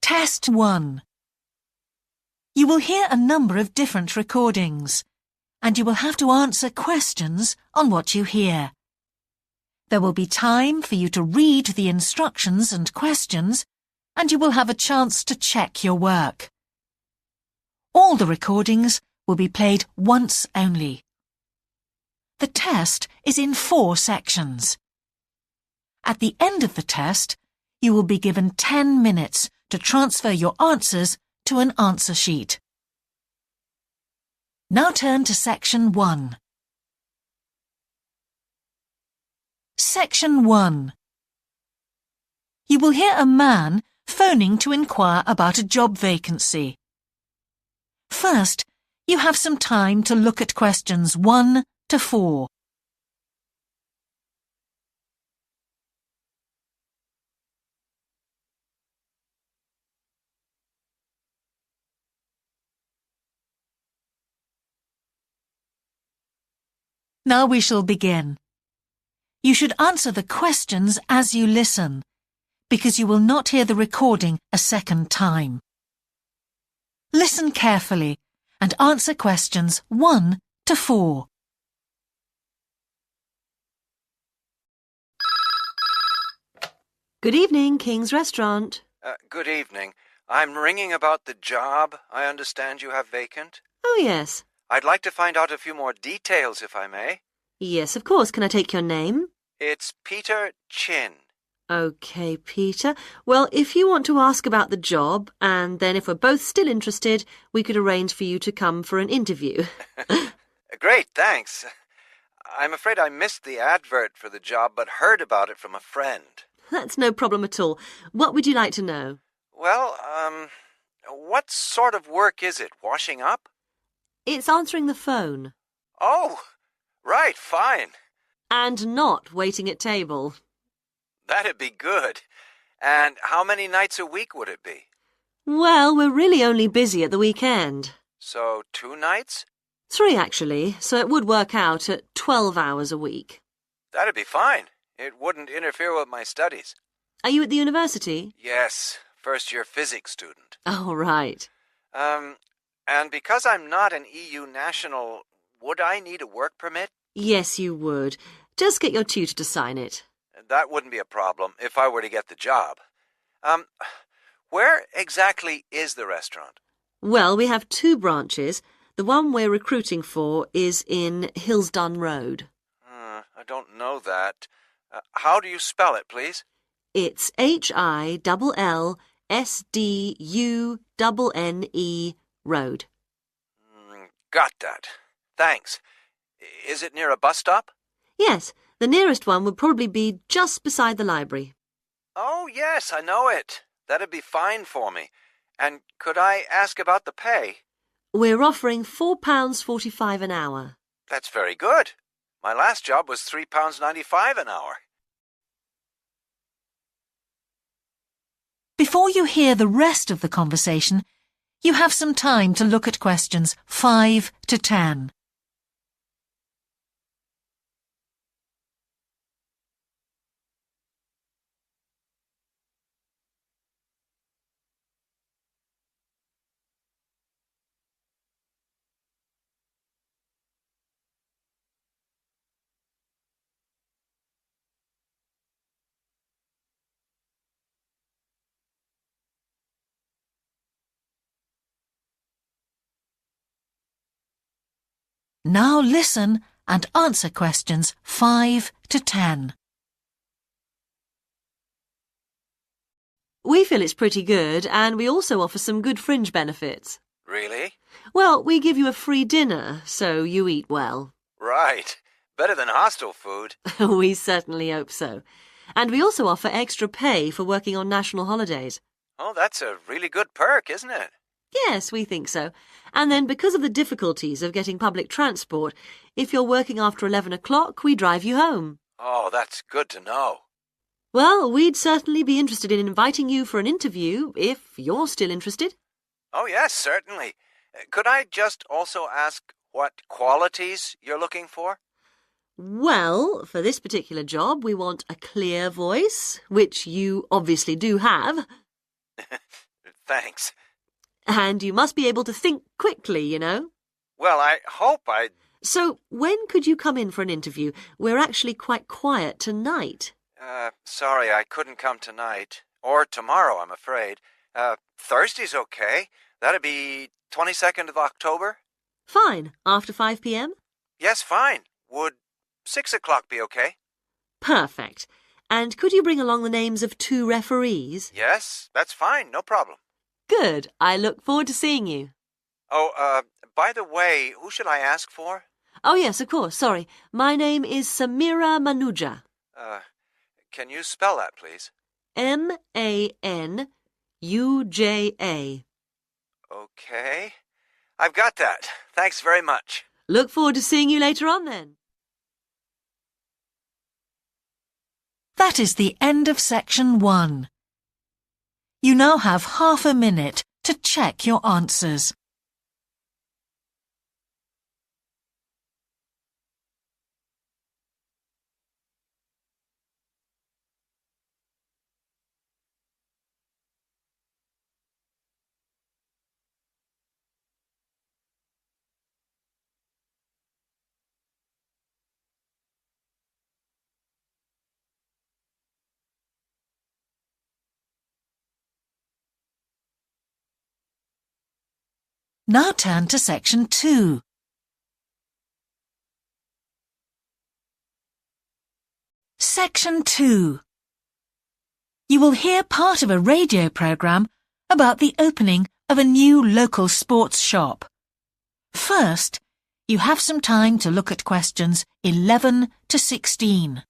Test 1. You will hear a number of different recordings, and you will have to answer questions on what you hear. There will be time for you to read the instructions and questions, and you will have a chance to check your work. All the recordings will be played once only. The test is in 4 sections. At the end of the test, you will be given 10 minutes to transfer your answers to an answer sheet. Now turn to Section 1. Section 1. You will hear a man phoning to inquire about a job vacancy. First, you have some time to look at questions 1 to 4. Now we shall begin. You should answer the questions as you listen, because you will not hear the recording a second time. Listen carefully and answer questions 1 to 4. Good evening, King's Restaurant. Good evening. I'm ringing about the job I understand you have vacant. Oh, yes. I'd like to find out a few more details, if I may. Yes, of course. Can I take your name? It's Peter Chin. OK, Peter. Well, if you want to ask about the job, and then if we're both still interested, we could arrange for you to come for an interview. Great, thanks. I'm afraid I missed the advert for the job, but heard about it from a friend. That's no problem at all. What would you like to know? Well, what sort of work is it? Washing up? It's answering the phone. Oh, right, fine. And not waiting at table. That'd be good. And how many nights a week would it be? Well, we're really only busy at the weekend. So 2 nights? 3, actually, so it would work out at 12 hours a week. That'd be fine. It wouldn't interfere with my studies. Are you at the university? Yes, first-year physics student. Oh, right. And because I'm not an EU national, would I need a work permit? Yes, you would. Just get your tutor to sign it. That wouldn't be a problem if I were to get the job. Where exactly is the restaurant? Well, we have 2 branches. The one we're recruiting for is in Hillsdon Road. I don't know that. How do you spell it, please? It's HILLSDUNNE Road. Got that. Thanks. Is it near a bus stop? Yes, the nearest one would probably be just beside the library. Oh, yes, I know it. That'd be fine for me. And could I ask about the pay? We're offering £4.45 an hour. That's very good. My last job was £3.95 an hour. Before you hear the rest of the conversation, you have some time to look at questions 5 to 10. Now listen and answer questions 5 to 10. We feel it's pretty good, and we also offer some good fringe benefits. Really? Well, we give you a free dinner, so you eat well. Right. Better than hostel food. We certainly hope so. And we also offer extra pay for working on national holidays. Oh, that's a really good perk, isn't it? Yes, we think so. And then because of the difficulties of getting public transport, if you're working after 11 o'clock, we drive you home. Oh, that's good to know. Well, we'd certainly be interested in inviting you for an interview, if you're still interested. Oh, yes, certainly. Could I just also ask what qualities you're looking for? Well, for this particular job, we want a clear voice, which you obviously do have. Thanks. And you must be able to think quickly, you know. Well, I hope I... So, when could you come in for an interview? We're actually quite quiet tonight. Sorry, I couldn't come tonight. Or tomorrow, I'm afraid. Thursday's okay. That'd be 22nd of October? Fine. After 5 p.m.? Yes, fine. Would 6 o'clock be okay? Perfect. And could you bring along the names of 2 referees? Yes, that's fine. No problem. Good. I look forward to seeing you. Oh, by the way, who should I ask for? Oh, yes, of course. Sorry. My name is Samira Manuja. Can you spell that, please? Manuja. Okay. I've got that. Thanks very much. Look forward to seeing you later on, then. That is the end of section 1. You now have half a minute to check your answers. Now turn to section 2. Section 2. You will hear part of a radio programme about the opening of a new local sports shop. First, you have some time to look at questions 11 to 16.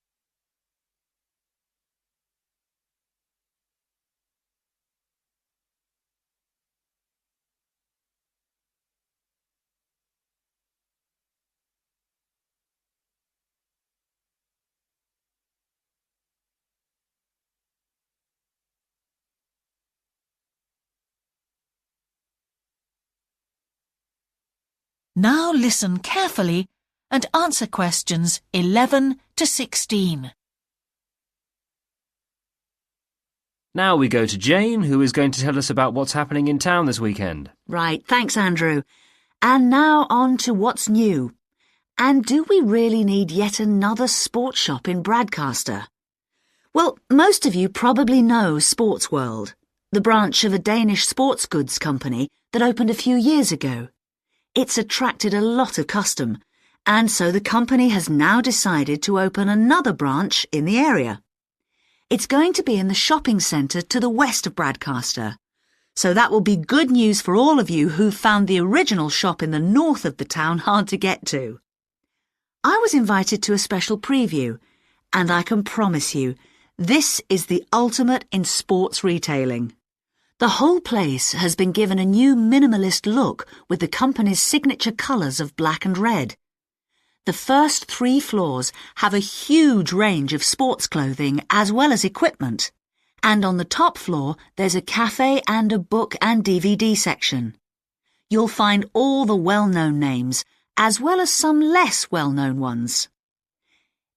Now listen carefully and answer questions 11 to 16. Now we go to Jane, who is going to tell us about what's happening in town this weekend. Right, thanks, Andrew. And now on to what's new. And do we really need yet another sports shop in Bradcaster? Well, most of you probably know Sports World, the branch of a Danish sports goods company that opened a few years ago. It's attracted a lot of custom, and so the company has now decided to open another branch in the area. It's going to be in the shopping centre to the west of Bradcaster, so that will be good news for all of you who found the original shop in the north of the town hard to get to. I was invited to a special preview, and I can promise you, this is the ultimate in sports retailing. The whole place has been given a new minimalist look with the company's signature colours of black and red. The first 3 floors have a huge range of sports clothing as well as equipment, and on the top floor there's a cafe and a book and DVD section. You'll find all the well-known names as well as some less well-known ones.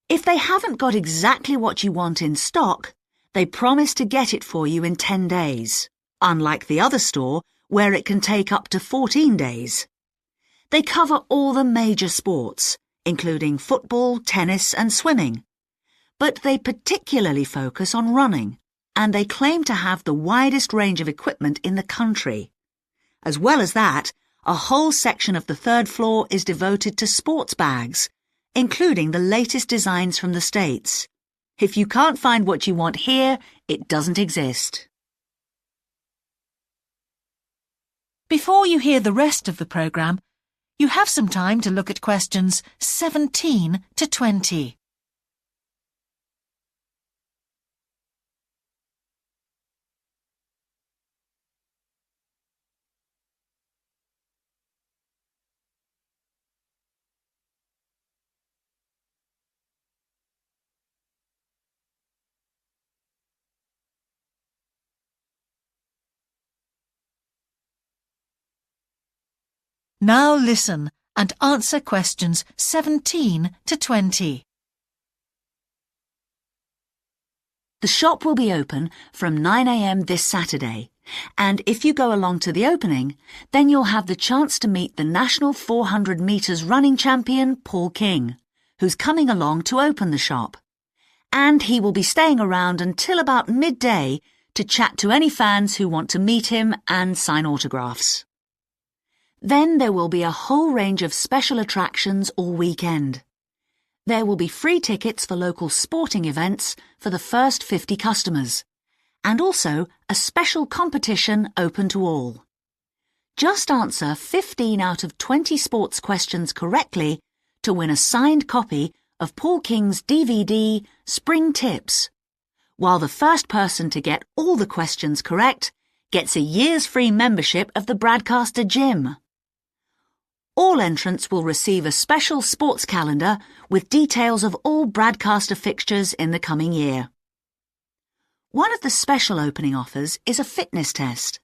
If they haven't got exactly what you want in stock, they promise to get it for you in 10 days. Unlike the other store, where it can take up to 14 days. They cover all the major sports, including football, tennis and swimming. But they particularly focus on running, and they claim to have the widest range of equipment in the country. As well as that, a whole section of the 3rd floor is devoted to sports bags, including the latest designs from the States. If you can't find what you want here, it doesn't exist. Before you hear the rest of the programme, you have some time to look at questions 17 to 20. Now listen and answer questions 17 to 20. The shop will be open from 9 a.m. this Saturday, and if you go along to the opening, then you'll have the chance to meet the national 400 metres running champion, Paul King, who's coming along to open the shop. And he will be staying around until about midday to chat to any fans who want to meet him and sign autographs. Then there will be a whole range of special attractions all weekend. There will be free tickets for local sporting events for the first 50 customers, and also a special competition open to all. Just answer 15 out of 20 sports questions correctly to win a signed copy of Paul King's DVD, Spring Tips, while the first person to get all the questions correct gets a year's free membership of the Bradcaster Gym. All entrants will receive a special sports calendar with details of all Bradcaster fixtures in the coming year. One of the special opening offers is a fitness test,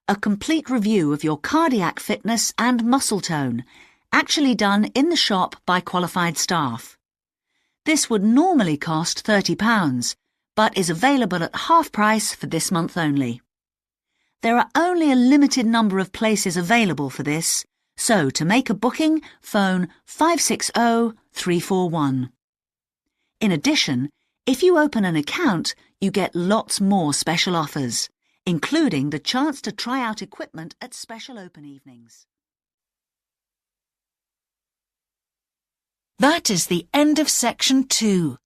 a complete review of your cardiac fitness and muscle tone, actually done in the shop by qualified staff. This would normally cost £30, but is available at half price for this month only. There are only a limited number of places available for this, so to make a booking, phone 560-341. In addition, if you open an account, you get lots more special offers, including the chance to try out equipment at special open evenings. That is the end of section 2.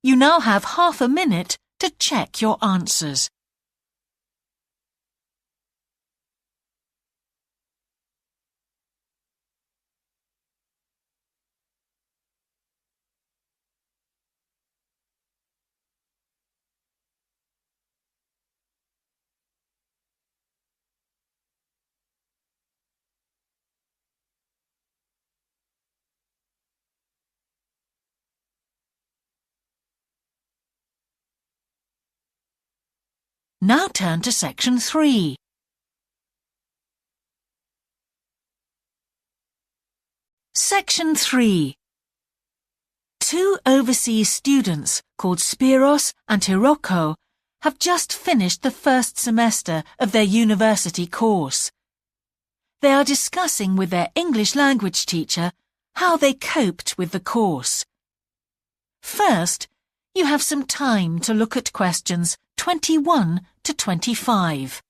You now have half a minute to check your answers. Now turn to section 3. Section 3. Two overseas students called Spiros and Hiroko have just finished the first semester of their university course. They are discussing with their English language teacher how they coped with the course. First, you have some time to look at questions 21 to 25.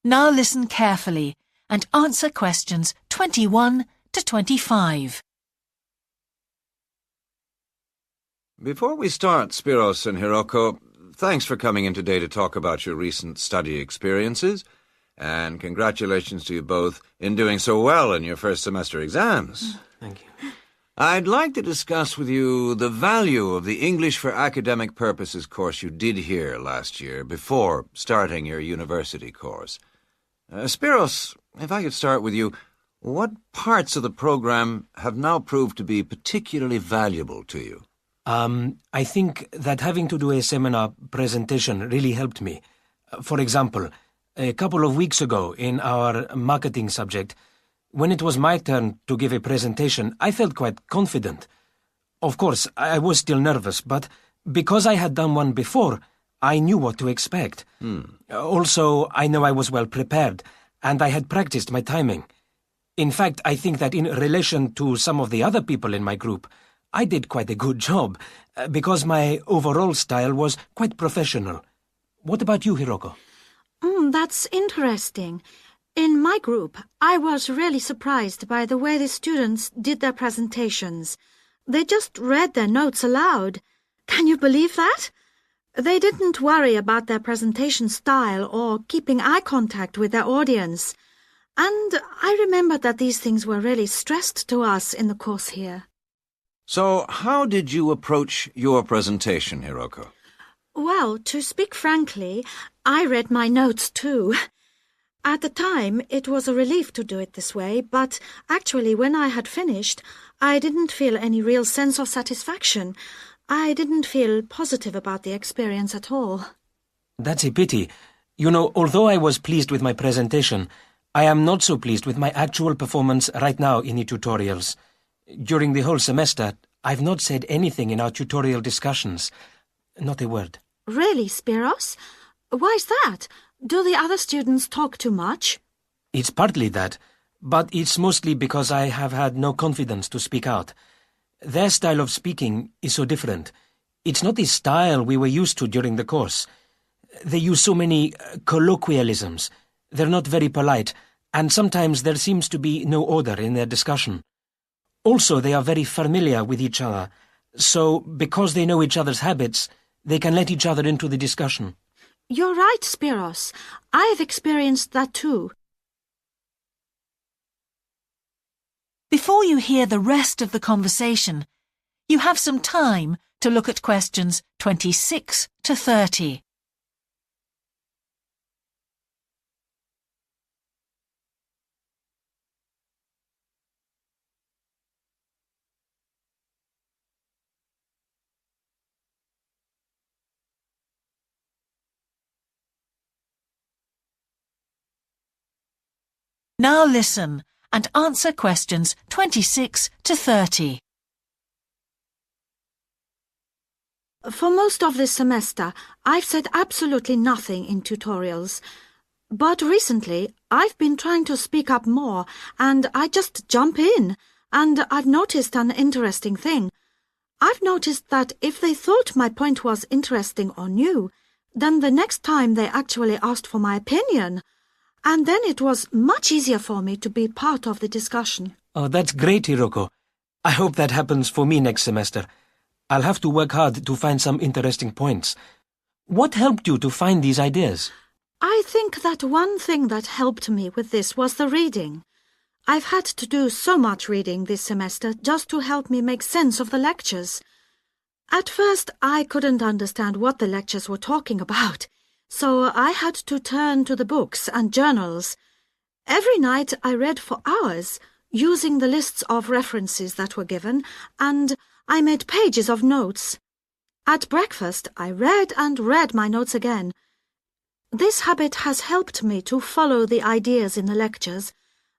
Now listen carefully and answer questions 21 to 25. Before we start, Spiros and Hiroko, thanks for coming in today to talk about your recent study experiences, and congratulations to you both in doing so well in your first semester exams. Thank you. I'd like to discuss with you the value of the English for Academic Purposes course you did here last year before starting your university course. Spiros, if I could start with you, what parts of the program have now proved to be particularly valuable to you? I think that having to do a seminar presentation really helped me. For example, a couple of weeks ago in our marketing subject, when it was my turn to give a presentation, I felt quite confident. Of course, I was still nervous, but because I had done one before, I knew what to expect. Also, I know I was well prepared, and I had practiced my timing. In fact, I think that in relation to some of the other people in my group, I did quite a good job, because my overall style was quite professional. What about you, Hiroko? That's interesting. In my group, I was really surprised by the way the students did their presentations. They just read their notes aloud. Can you believe that? They didn't worry about their presentation style or keeping eye contact with their audience. And I remembered that these things were really stressed to us in the course here. So, how did you approach your presentation, Hiroko? Well, to speak frankly, I read my notes too. At the time, it was a relief to do it this way, but actually when I had finished, I didn't feel any real sense of satisfaction. I didn't feel positive about the experience at all. That's a pity. You know, although I was pleased with my presentation, I am not so pleased with my actual performance right now in the tutorials. During the whole semester, I've not said anything in our tutorial discussions. Not a word. Really, Spiros? Why's that? Do the other students talk too much? It's partly that, but it's mostly because I have had no confidence to speak out. Their style of speaking is so different. It's not the style we were used to during the course. They use so many colloquialisms. They're not very polite, and sometimes there seems to be no order in their discussion. Also, they are very familiar with each other, so because they know each other's habits, they can let each other into the discussion. You're right, Spiros. I've experienced that too. Before you hear the rest of the conversation, you have some time to look at questions 26 to 30. Now listen and answer questions 26 to 30. For most of this semester, I've said absolutely nothing in tutorials. But recently, I've been trying to speak up more, and I just jump in, and I've noticed an interesting thing. I've noticed that if they thought my point was interesting or new, then the next time they actually asked for my opinion. And then it was much easier for me to be part of the discussion. Oh, that's great, Hiroko. I hope that happens for me next semester. I'll have to work hard to find some interesting points. What helped you to find these ideas? I think that one thing that helped me with this was the reading. I've had to do so much reading this semester just to help me make sense of the lectures. At first, I couldn't understand what the lectures were talking about, so I had to turn to the books and journals. Every night I read for hours, using the lists of references that were given, and I made pages of notes. At breakfast, I read and read my notes again. This habit has helped me to follow the ideas in the lectures,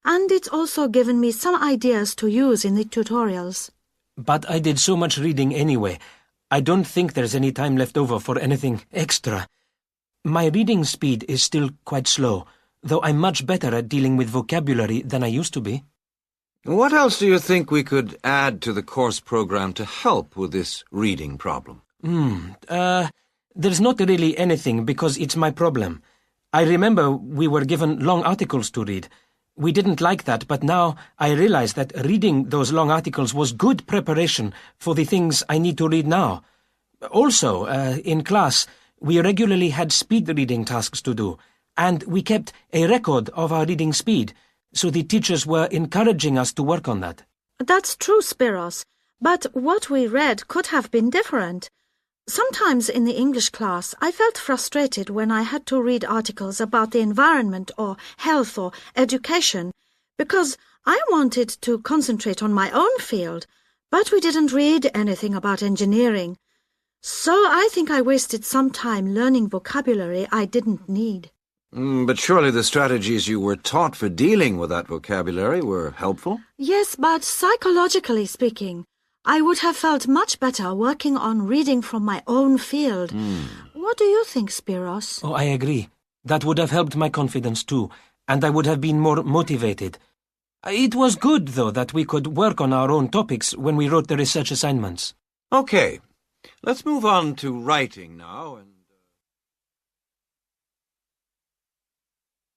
and it's also given me some ideas to use in the tutorials. But I did so much reading anyway. I don't think there's any time left over for anything extra. My reading speed is still quite slow, though I'm much better at dealing with vocabulary than I used to be. What else do you think we could add to the course program to help with this reading problem? There's not really anything because it's my problem. I remember we were given long articles to read. We didn't like that, but now I realize that reading those long articles was good preparation for the things I need to read now. Also, in class, we regularly had speed reading tasks to do, and we kept a record of our reading speed, so the teachers were encouraging us to work on that. That's true, Spiros, but what we read could have been different. Sometimes in the English class, I felt frustrated when I had to read articles about the environment or health or education, because I wanted to concentrate on my own field, but we didn't read anything about engineering. So I think I wasted some time learning vocabulary I didn't need. But surely the strategies you were taught for dealing with that vocabulary were helpful? Yes, but psychologically speaking, I would have felt much better working on reading from my own field. What do you think, Spiros? Oh, I agree. That would have helped my confidence too, and I would have been more motivated. It was good, though, that we could work on our own topics when we wrote the research assignments. Okay, let's move on to writing now.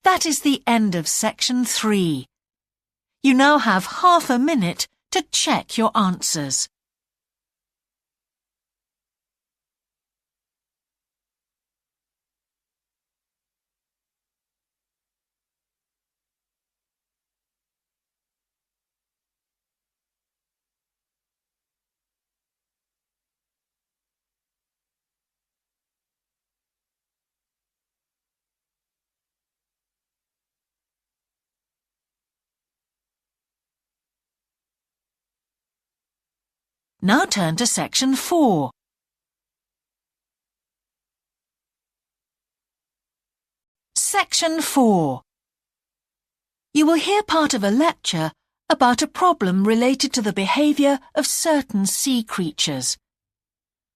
That is the end of section 3. You now have half a minute to check your answers. Now turn to section 4. Section 4. You will hear part of a lecture about a problem related to the behaviour of certain sea creatures.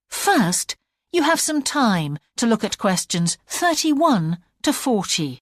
First, you have some time to look at questions 31 to 40.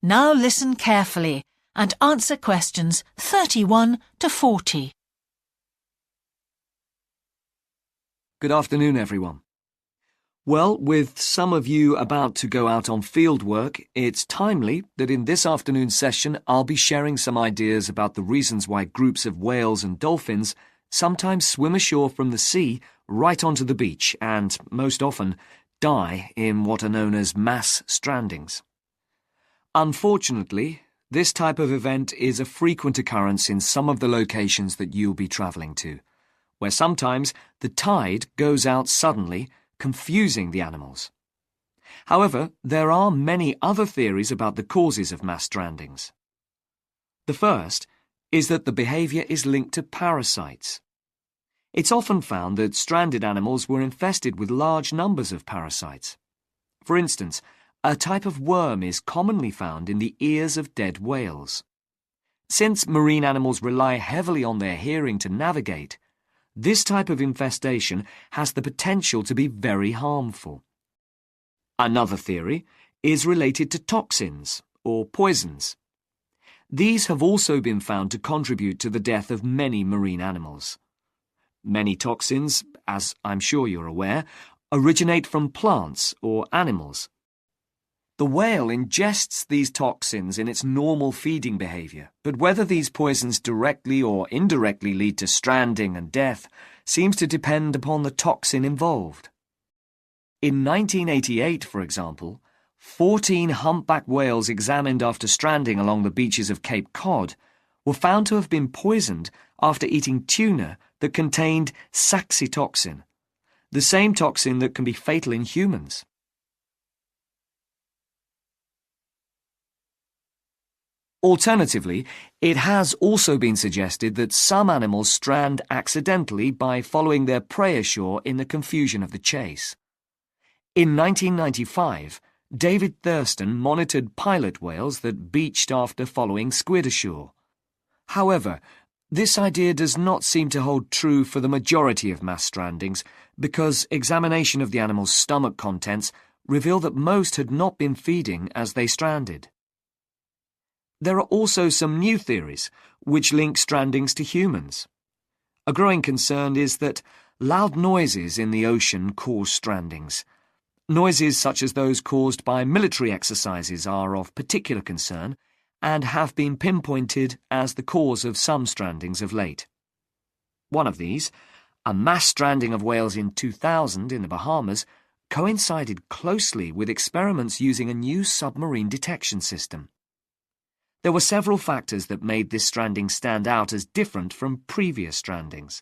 Now listen carefully and answer questions 31 to 40. Good afternoon, everyone. Well, with some of you about to go out on field work, it's timely that in this afternoon's session I'll be sharing some ideas about the reasons why groups of whales and dolphins sometimes swim ashore from the sea right onto the beach and, most often, die in what are known as mass strandings. Unfortunately, this type of event is a frequent occurrence in some of the locations that you'll be travelling to, where sometimes the tide goes out suddenly, confusing the animals. However, there are many other theories about the causes of mass strandings. The first is that the behaviour is linked to parasites. It's often found that stranded animals were infested with large numbers of parasites. For instance, a type of worm is commonly found in the ears of dead whales. Since marine animals rely heavily on their hearing to navigate, this type of infestation has the potential to be very harmful. Another theory is related to toxins, or poisons. These have also been found to contribute to the death of many marine animals. Many toxins, as I'm sure you're aware, originate from plants or animals. The whale ingests these toxins in its normal feeding behaviour, but whether these poisons directly or indirectly lead to stranding and death seems to depend upon the toxin involved. In 1988, for example, 14 humpback whales examined after stranding along the beaches of Cape Cod were found to have been poisoned after eating tuna that contained saxitoxin, the same toxin that can be fatal in humans. Alternatively, it has also been suggested that some animals strand accidentally by following their prey ashore in the confusion of the chase. In 1995, David Thurston monitored pilot whales that beached after following squid ashore. However, this idea does not seem to hold true for the majority of mass strandings because examination of the animal's stomach contents revealed that most had not been feeding as they stranded. There are also some new theories which link strandings to humans. A growing concern is that loud noises in the ocean cause strandings. Noises such as those caused by military exercises are of particular concern and have been pinpointed as the cause of some strandings of late. One of these, a mass stranding of whales in 2000 in the Bahamas, coincided closely with experiments using a new submarine detection system. There were several factors that made this stranding stand out as different from previous strandings.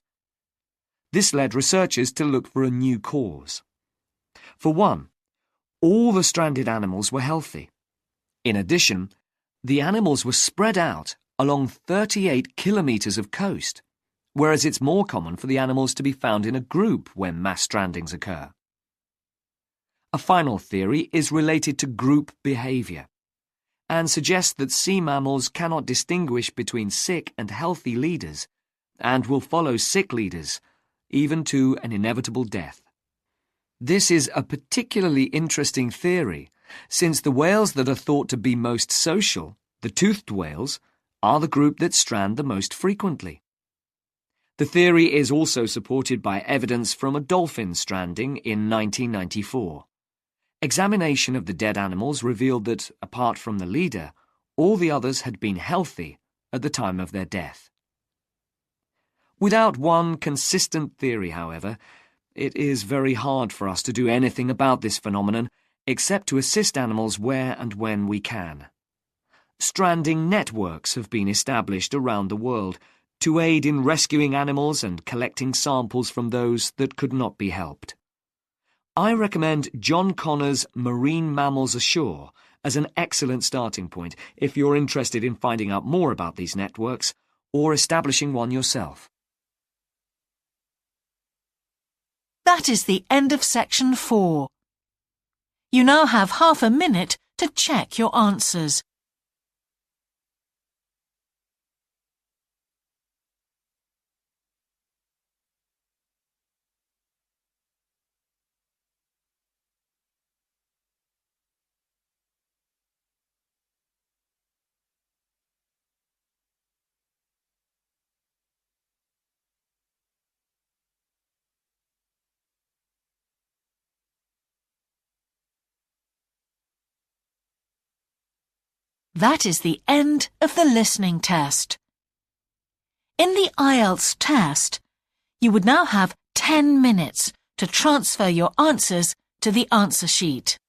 This led researchers to look for a new cause. For one, all the stranded animals were healthy. In addition, the animals were spread out along 38 kilometres of coast, whereas it's more common for the animals to be found in a group when mass strandings occur. A final theory is related to group behaviour, and suggests that sea mammals cannot distinguish between sick and healthy leaders, and will follow sick leaders, even to an inevitable death. This is a particularly interesting theory, since the whales that are thought to be most social, the toothed whales, are the group that strand the most frequently. The theory is also supported by evidence from a dolphin stranding in 1994. Examination of the dead animals revealed that, apart from the leader, all the others had been healthy at the time of their death. Without one consistent theory, however, it is very hard for us to do anything about this phenomenon except to assist animals where and when we can. Stranding networks have been established around the world to aid in rescuing animals and collecting samples from those that could not be helped. I recommend John Connor's Marine Mammals Ashore as an excellent starting point if you're interested in finding out more about these networks or establishing one yourself. That is the end of section 4. You now have half a minute to check your answers. That is the end of the listening test. In the IELTS test, you would now have 10 minutes to transfer your answers to the answer sheet.